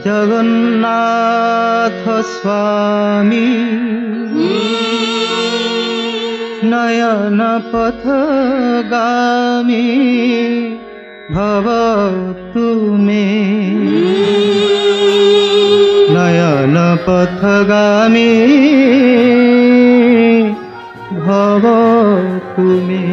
जगन्नाथ स्वामी नयन पथगामी भव तुमे नयन पथगामी भव तुमे।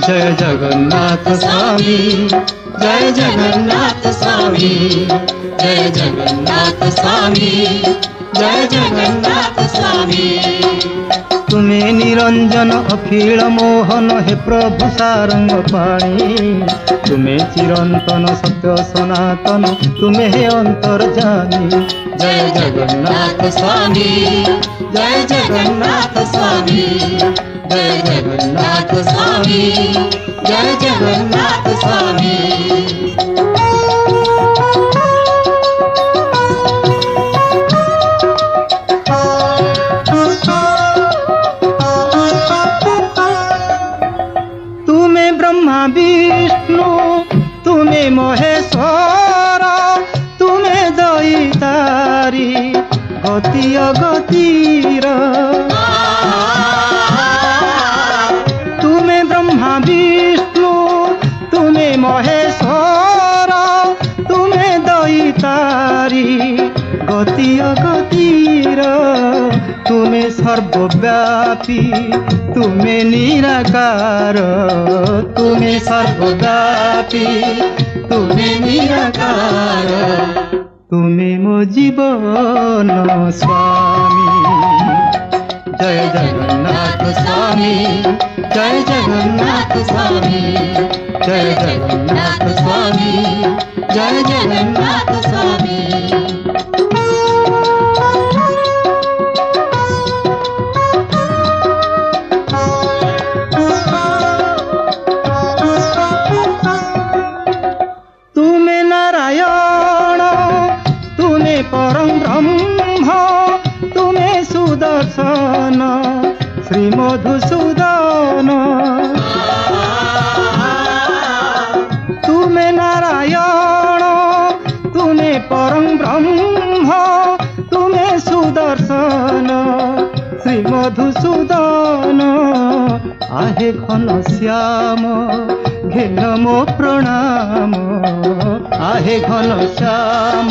जय जगन्नाथ स्वामी जय जगन्नाथ स्वामी जय जगन्नाथ स्वामी जय जगन्नाथ स्वामी। तुम्हें निरंजन अखिल मोहन हे प्रभु सारंग पाणी तुम्हें चिरंतन सत्य सनातन तुम्हें हे अंतर्जामी। जय जगन्नाथ स्वामी जय जगन्नाथ स्वामी जय जगन्नाथ स्वामी जय जगन्नाथ स्वामी। तुम्हें ब्रह्मा विष्णु तुम्हें महेश्वर तुम्हें दैतारी गति अगतिर। तुम्हें ब्रह्मा विष्णु तुम्हें महेश्वर तुम्हें दैतारी गति अगतिर। तुम्हें सर्वव्यापी तुम्हें निराकार तुम्हें सर्वव्यापी तुम्हें निराकार। तुम्हें मो जीवन स्वामी जय जगन्नाथ स्वामी जय जगन्नाथ स्वामी जय जगन्नाथ स्वामी जय जगन्नाथ स्वामी। तुम्हें नारायण तुम्हें परम ब्रह्म तुम्हें सुदर्शन श्री मधुसूदन। तुम्हें नारायण तुम्हें परम ब्रह्म तुम्हें सुदर्शन श्री मधुसूदन। आहे घन श्याम घेन मो प्रणाम आहे घन श्याम